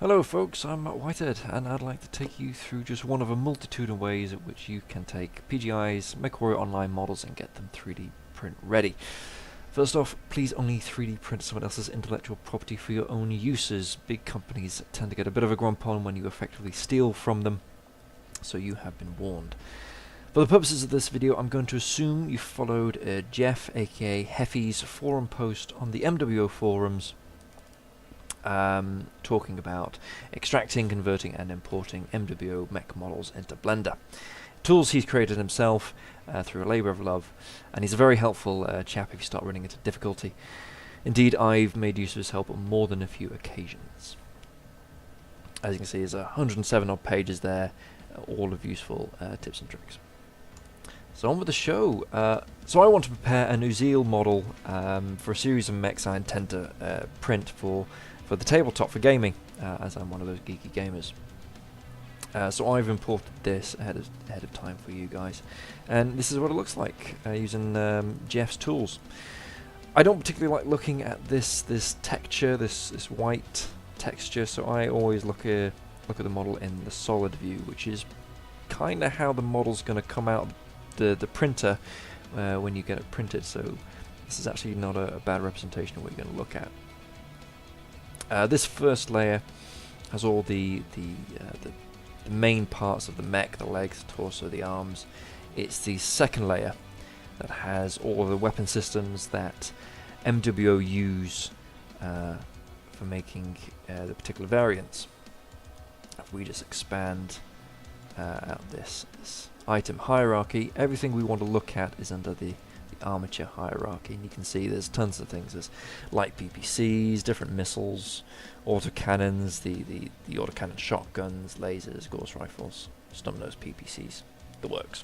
Hello folks, I'm Whitehead and I'd like to take you through just one of a multitude of ways at which you can take PGI's MechWarrior Online models and get them 3D print ready. First off, please only 3D print someone else's intellectual property for your own uses. Big companies tend to get a bit of a grump on when you effectively steal from them, so you have been warned. For the purposes of this video, I'm going to assume you followed Jeff, aka Heffy's forum post on the MWO forums, talking about extracting, converting and importing MWO mech models into Blender. Tools he's created himself through a labour of love, and he's a very helpful chap if you start running into difficulty. Indeed, I've made use of his help on more than a few occasions. As you can see, there's 107 odd pages there, all of useful tips and tricks. So on with the show. So I want to prepare a New Zealand model for a series of mechs I intend to print for the tabletop for gaming, as I'm one of those geeky gamers. So I've imported this ahead of time for you guys, and this is what it looks like using Jeff's tools. I don't particularly like looking at this texture, this white texture, so I always look at the model in the solid view, which is kind of how the model's going to come out the printer when you get it printed. So this is actually not a bad representation of what you're going to look at. This first layer has all the main parts of the mech, the legs, the torso, the arms. It's the second layer that has all of the weapon systems that MWO use for making the particular variants. If we just expand out this item hierarchy, everything we want to look at is under the armature hierarchy, and you can see there's tons of things. There's light PPCs, different missiles, autocannons, the autocannon shotguns, lasers, Gauss rifles, snub-nosed PPCs, the works.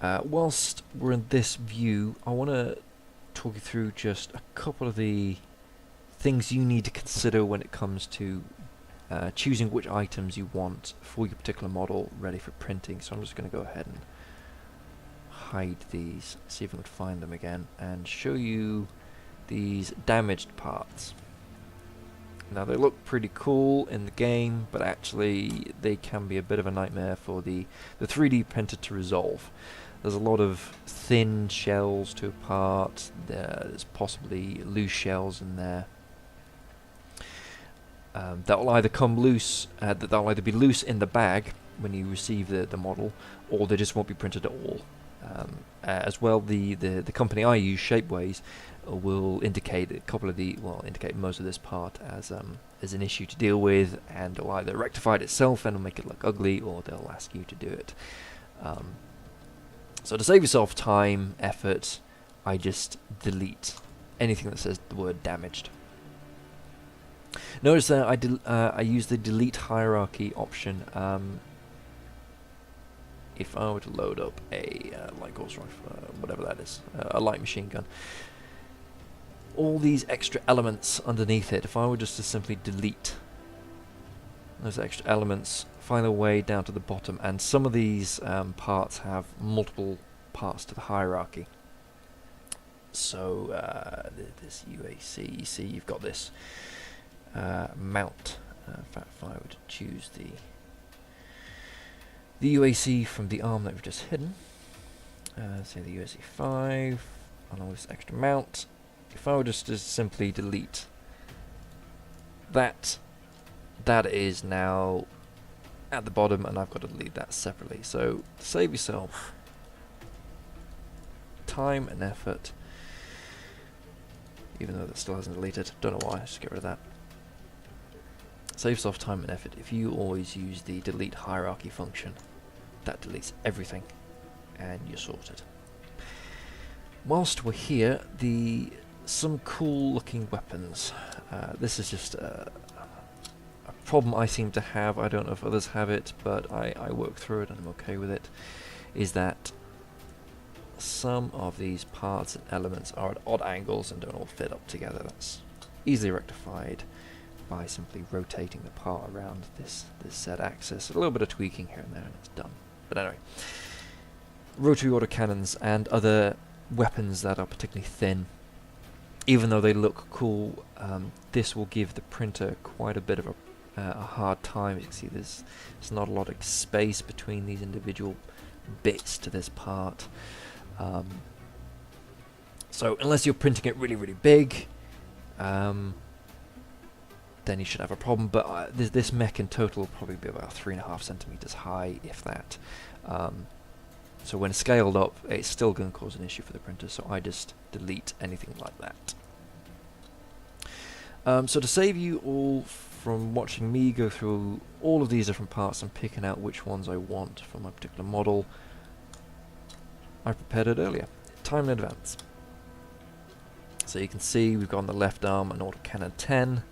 Whilst we're in this view, I want to talk you through just a couple of the things you need to consider when it comes to choosing which items you want for your particular model ready for printing. So I'm just going to go ahead and hide these, see if I can find them again, and show you these damaged parts. Now they look pretty cool in the game, but actually they can be a bit of a nightmare for the 3D printer to resolve. There's a lot of thin shells to a part, there's possibly loose shells in there. That will either come loose, that'll either be loose in the bag when you receive the model, or they just won't be printed at all. As well, the company I use, Shapeways, will indicate indicate most of this part as an issue to deal with, and it'll either rectify it itself and it'll make it look ugly, or they'll ask you to do it. So to save yourself time, effort, I just delete anything that says the word damaged. Notice that I use the delete hierarchy option. If I were to load up a light Gauss rifle, whatever that is, a light machine gun, all these extra elements underneath it, if I were just to simply delete those extra elements, find their way down to the bottom, and some of these parts have multiple parts to the hierarchy. So this UAC, you see you've got this mount. In fact, if I were to choose the UAC from the arm that we've just hidden, say the UAC 5, and all this extra mount, if I were just to simply delete that, that is now at the bottom, and I've got to delete that separately. So to save yourself time and effort, even though that still hasn't deleted, don't know why, just get rid of that. Save yourself time and effort if you always use the delete hierarchy function. That deletes everything and you're sorted. Whilst we're here, some cool looking weapons. This is just a problem I seem to have. I don't know if others have it, but I work through it and I'm okay with it. Is that some of these parts and elements are at odd angles and don't all fit up together. That's easily rectified by simply rotating the part around this Z axis. A little bit of tweaking here and there and it's done. But anyway, rotary autocannons and other weapons that are particularly thin even though they look cool, this will give the printer quite a bit of a hard time. You can see there's not a lot of space between these individual bits to this part. So unless you're printing it really, really big, then you should have a problem. But this mech in total will probably be about 3.5 centimeters high, if that. So when scaled up, it's still going to cause an issue for the printer, so I just delete anything like that. So to save you all from watching me go through all of these different parts and picking out which ones I want for my particular model, I prepared it earlier, time in advance. So you can see we've got on the left arm an autocannon 10,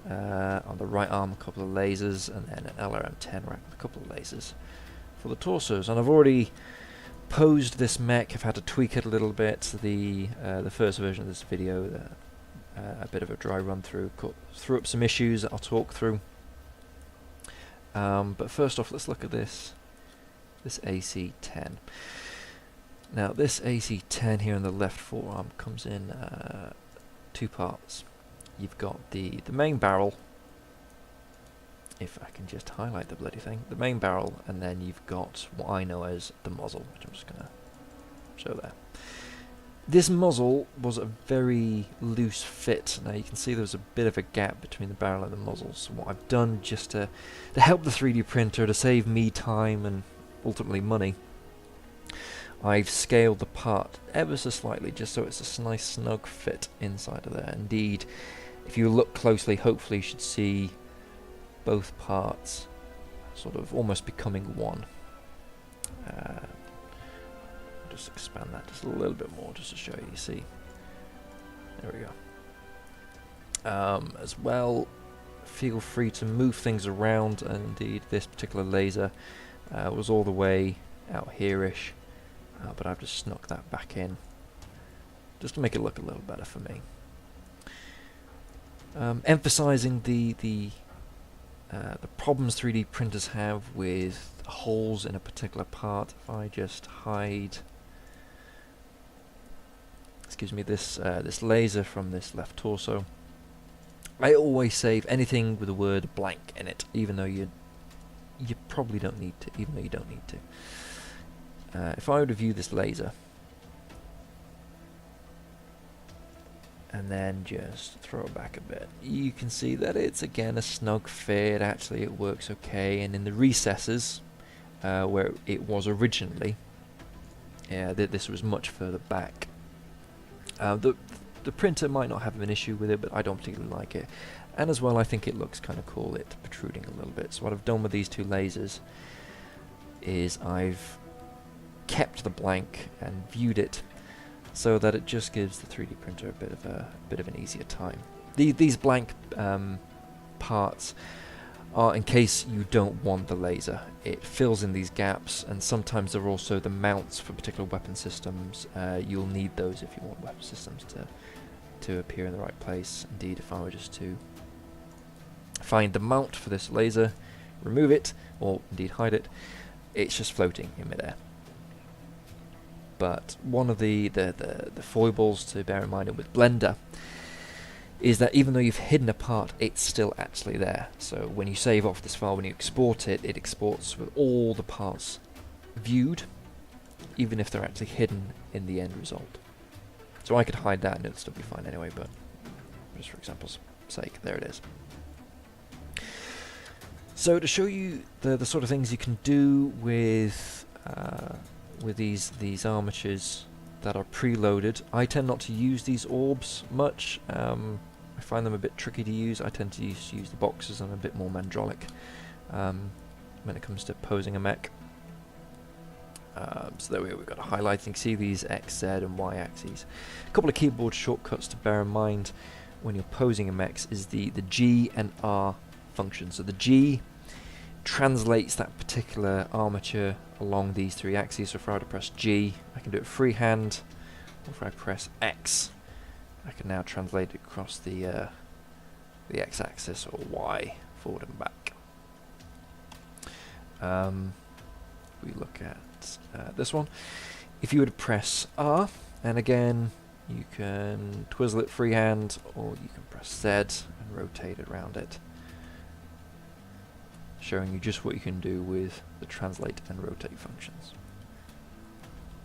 on the right arm a couple of lasers, and then an LRM-10 rack with a couple of lasers for the torsos. And I've already posed this mech. I've had to tweak it a little bit. The first version of this video, a bit of a dry run through, threw up some issues that I'll talk through. But first off, let's look at this AC-10. Now this AC-10 here in the left forearm comes in two parts. You've got the main barrel, if I can just highlight the bloody thing, the main barrel, and then you've got what I know as the muzzle, which I'm just going to show there. This muzzle was a very loose fit. Now you can see there's a bit of a gap between the barrel and the muzzle, so what I've done just to help the 3D printer, to save me time and ultimately money, I've scaled the part ever so slightly, just so it's a nice snug fit inside of there. Indeed, if you look closely, hopefully you should see both parts sort of almost becoming one. Just expand that just a little bit more just to show you. See, there we go. As well, feel free to move things around, and indeed this particular laser was all the way out here-ish, but I've just snuck that back in just to make it look a little better for me. Emphasizing the problems 3D printers have with holes in a particular part. If I just hide, excuse me, this laser from this left torso, I always save anything with the word blank in it, even though you probably don't need to, even though you don't need to. If I were to view this laser and then just throw it back a bit, you can see that it's again a snug fit. Actually it works okay, and in the recesses where it was originally, this was much further back. The printer might not have an issue with it, but I don't particularly like it, and as well I think it looks kind of cool, it protruding a little bit. So what I've done with these two lasers is I've kept the blank and viewed it so that it just gives the 3D printer a bit of an easier time. These blank parts are in case you don't want the laser. It fills in these gaps, and sometimes they're also the mounts for particular weapon systems. You'll need those if you want weapon systems to appear in the right place. Indeed, if I were just to find the mount for this laser, remove it, or indeed hide it, it's just floating in midair. But one of the foibles to bear in mind with Blender is that even though you've hidden a part, it's still actually there. So when you save off this file, when you export it, it exports with all the parts viewed, even if they're actually hidden in the end result. So I could hide that and it'll still be fine anyway, but just for example's sake, there it is. So to show you the sort of things you can do with these armatures that are preloaded, I tend not to use these orbs much. I find them a bit tricky to use. I tend to use the boxes. I'm a bit more mandrolic when it comes to posing a mech. So there we go, we've got a highlighting. You can see these X, Z and Y axes. A couple of keyboard shortcuts to bear in mind when you're posing a mech is the G and R function. So the G translates that particular armature along these three axes. So if I were to press G, I can do it freehand, or if I press X, I can now translate it across the X-axis, or Y, forward and back. We look at this one. If you were to press R, and again You can twizzle it freehand, or you can press Z and rotate it around it, showing you just what you can do with the translate and rotate functions.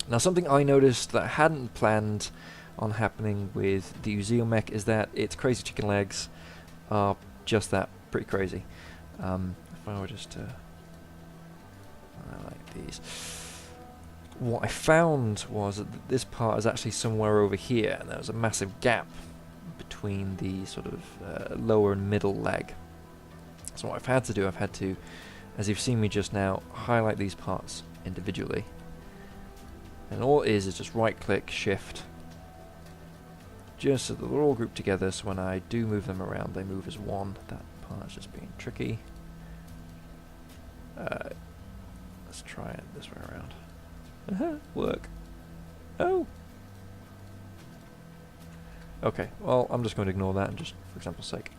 Now, something I noticed that I hadn't planned on happening with the Uziel mech is that its crazy chicken legs are just that, pretty crazy. If I were just to like these, what I found was that this part is actually somewhere over here, and there was a massive gap between the sort of lower and middle leg. So what I've had to do, as you've seen me just now, highlight these parts individually. And all it is just right click, shift, just so that they're all grouped together, so when I do move them around they move as one. That part's just being tricky. Let's try it this way around. Work. Oh! Okay, well, I'm just going to ignore that, and just for example's sake.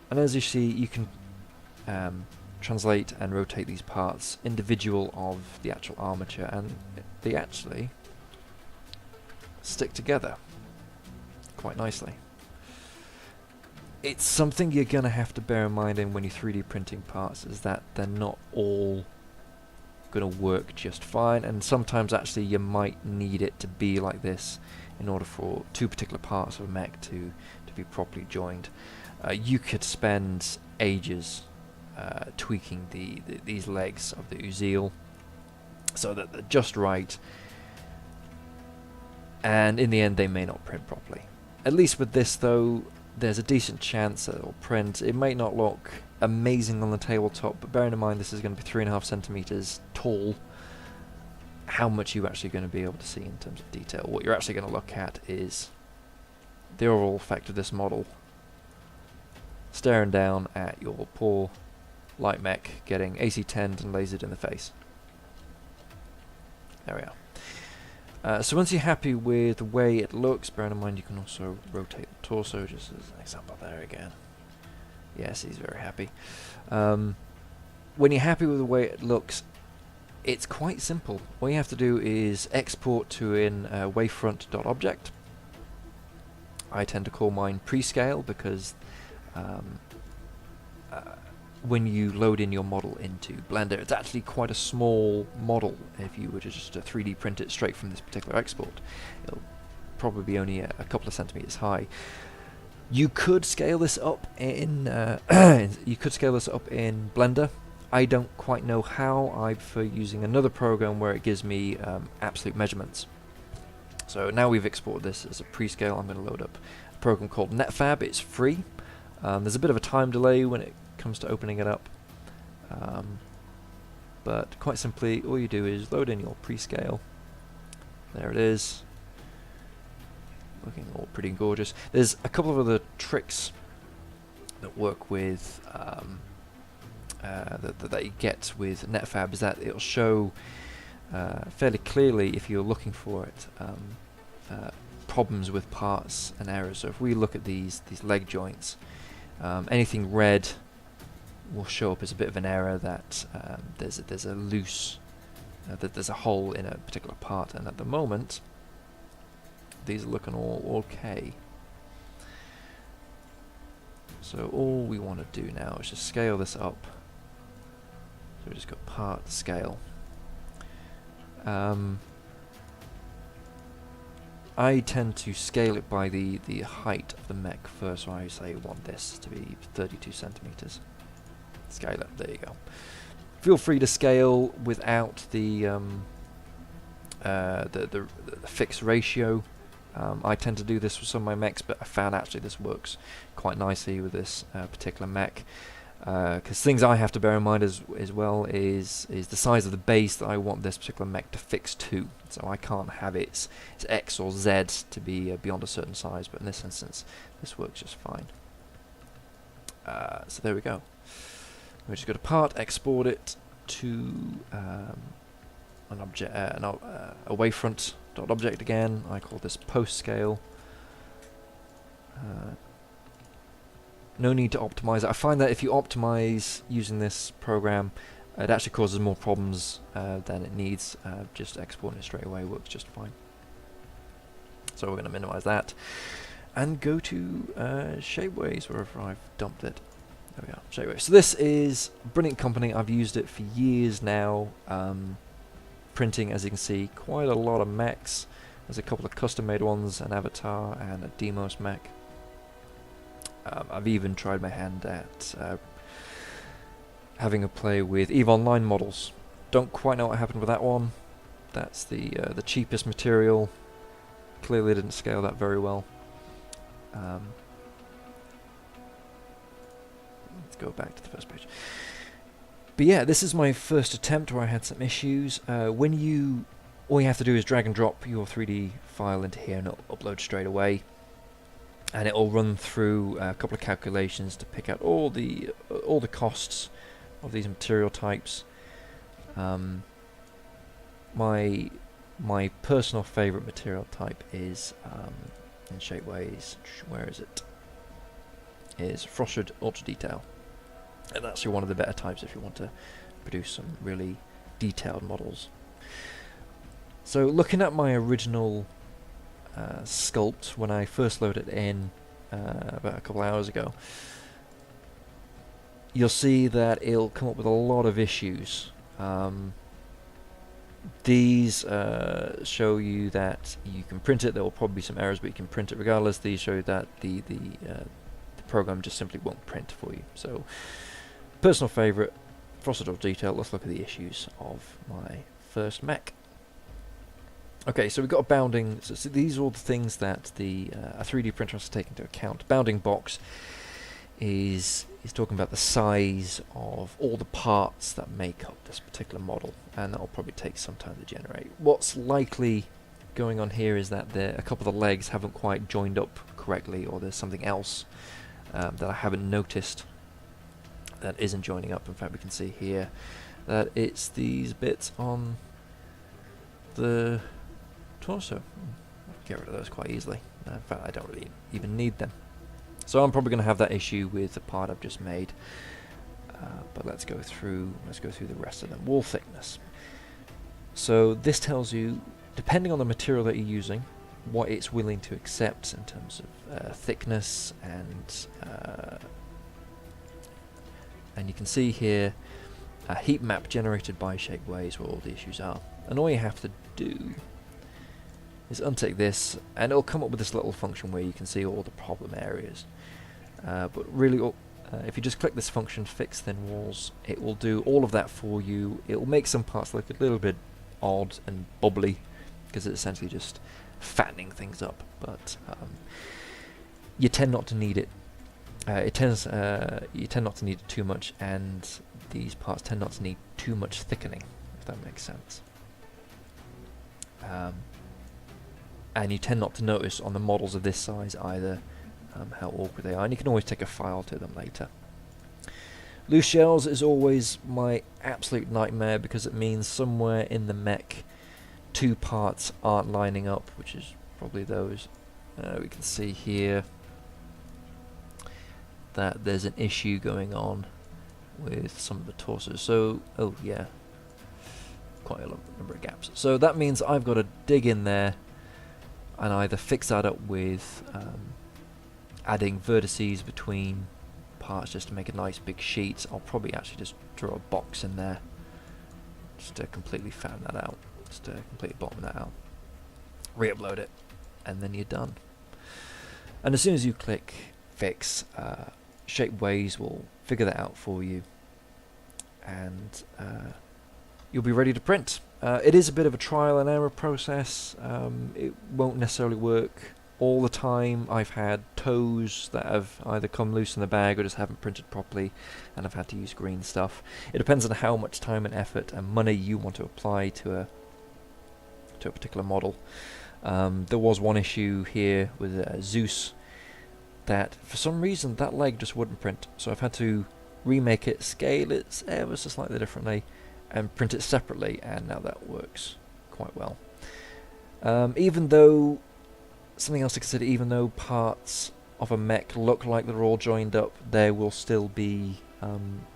And as you see, you can translate and rotate these parts individual of the actual armature, and they actually stick together quite nicely. It's something you're going to have to bear in mind when you're 3D printing parts, is that they're not all going to work just fine, and sometimes actually you might need it to be like this in order for two particular parts of a mech to be properly joined. You could spend ages tweaking these legs of the Uziel so that they're just right, and in the end they may not print properly. At least with this though, there's a decent chance that it'll print. It might not look amazing on the tabletop, but bearing in mind this is going to be 3.5 centimeters tall, how much you're actually going to be able to see in terms of detail. What you're actually going to look at is the overall effect of this model staring down at your poor light mech getting AC-10'd and lasered in the face. There we are. So once you're happy with the way it looks, bearing in mind you can also rotate the torso, just as an example there again. Yes, he's very happy. When you're happy with the way it looks, it's quite simple. All you have to do is export to in wavefront.object. I tend to call mine prescale because when you load in your model into Blender, it's actually quite a small model. If you were to just 3D print it straight from this particular export, it'll probably be only a couple of centimeters high. You could scale this up in Blender. I don't quite know how. I prefer using another program where it gives me absolute measurements. So now we've exported this as a prescale, I'm going to load up a program called NetFab. It's free. There's a bit of a time delay when it comes to opening it up, but quite simply all you do is load in your prescale. There it is, looking all pretty gorgeous. There's a couple of other tricks that work with that you get with NetFab, is that it'll show fairly clearly if you're looking for it problems with parts and errors. So if we look at these leg joints, anything red will show up as a bit of an error that there's a loose, that there's a hole in a particular part, and at the moment these are looking all okay. So all we want to do now is just scale this up. So we just got part scale. I tend to scale it by the height of the mech first, so I say I want this to be 32 centimeters. Scale up, there you go. Feel free to scale without the fixed ratio. I tend to do this with some of my mechs, but I found actually this works quite nicely with this particular mech. Because things I have to bear in mind as well is the size of the base that I want this particular mech to fix to. So I can't have its X or Z to be beyond a certain size, but in this instance this works just fine. So there we go. We just go to part, export it to an object, a wavefront.object again. I call this post scale. No need to optimize it. I find that if you optimize using this program, it actually causes more problems than it needs. Just exporting it straight away works just fine. So we're going to minimize that and go to Shapeways, wherever I've dumped it. There we are, Shapeways. So this is a brilliant company. I've used it for years now. Printing, as you can see, quite a lot of mechs. There's a couple of custom-made ones, an Avatar and a Demos mech. I've even tried my hand at having a play with EVE Online models. Don't quite know what happened with that one. That's the cheapest material. Clearly didn't scale that very well. Let's go back to the first page. But yeah, this is my first attempt where I had some issues. All you have to do is drag and drop your 3D file into here and it'll upload straight away. And it'll run through a couple of calculations to pick out all the costs of these material types. My personal favorite material type is in Shapeways. Where is it? Is frosted ultra detail, and that's one of the better types if you want to produce some really detailed models. So looking at my original sculpt when I first loaded it in about a couple hours ago, you'll see that it'll come up with a lot of issues. These show you that you can print it. There will probably be some errors, but you can print it regardless. These show you that the program just simply won't print for you. So, personal favorite, frosted ultra detail. Let's look at the issues of my first mech. Okay, so we've got a bounding. So these are all the things that a 3D printer has to take into account. Bounding box is talking about the size of all the parts that make up this particular model, and that'll probably take some time to generate. What's likely going on here is that a couple of the legs haven't quite joined up correctly, or there's something else that I haven't noticed that isn't joining up. In fact, we can see here that it's these bits on the torso. Get rid of those quite easily. In fact, I don't really even need them. So I'm probably going to have that issue with the part I've just made. But let's go through the rest of them. Wall thickness. So this tells you, depending on the material that you're using, what it's willing to accept in terms of thickness, and you can see here a heat map generated by Shapeways where all the issues are. And all you have to do is untick this, and it'll come up with this little function where you can see all the problem areas. But really, if you just click this function, fix thin walls, it will do all of that for you. It will make some parts look a little bit odd and bubbly, because it's essentially just fattening things up. But you tend not to need it. You tend not to need it too much, and these parts tend not to need too much thickening, if that makes sense. And you tend not to notice on the models of this size either how awkward they are, and you can always take a file to them later. Loose shells is always my absolute nightmare, because it means somewhere in the mech two parts aren't lining up, which is probably those. We can see here that there's an issue going on with some of the torsos. So, oh yeah, quite a number of gaps. So that means I've got to dig in there and either fix that up with adding vertices between parts just to make a nice big sheet. I'll probably actually just draw a box in there just to completely fatten that out, just to completely bottom that out, re-upload it, and then you're done. And as soon as you click fix, Shapeways will figure that out for you, and you'll be ready to print. It is a bit of a trial and error process. It won't necessarily work all the time. I've had toes that have either come loose in the bag or just haven't printed properly, and I've had to use green stuff. It depends on how much time and effort and money you want to apply to a particular model. There was one issue here with Zeus, that for some reason that leg just wouldn't print, so I've had to remake it, scale it ever so slightly differently, and print it separately, and now that works quite well. Even though, something else to consider, even though parts of a mech look like they're all joined up, there will still be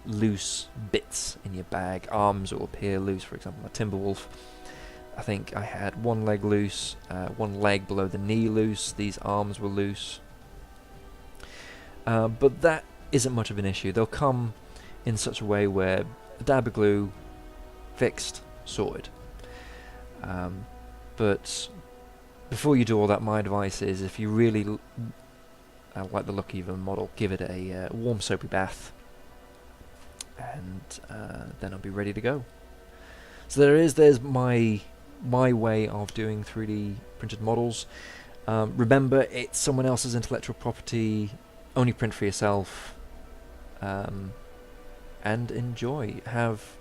loose bits in your bag. Arms will appear loose, for example, my Timberwolf. I think I had one leg loose, one leg below the knee loose, these arms were loose. But that isn't much of an issue. They'll come in such a way where a dab of glue, fixed, sorted. But before you do all that, my advice is, if you really like the look of your model, give it a warm soapy bath, and then it'll be ready to go. So there's my way of doing 3D printed models. Remember, it's someone else's intellectual property. Only print for yourself, and enjoy. Have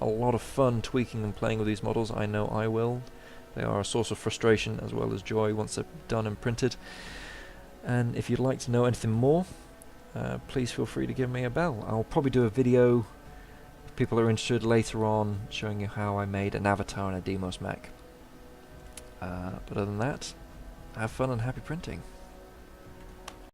a lot of fun tweaking and playing with these models. I know I will. They are a source of frustration as well as joy once they're done and printed. And if you'd like to know anything more, please feel free to give me a bell. I'll probably do a video, if people are interested, later on, showing you how I made an avatar in a Demos mech. But other than that, have fun and happy printing.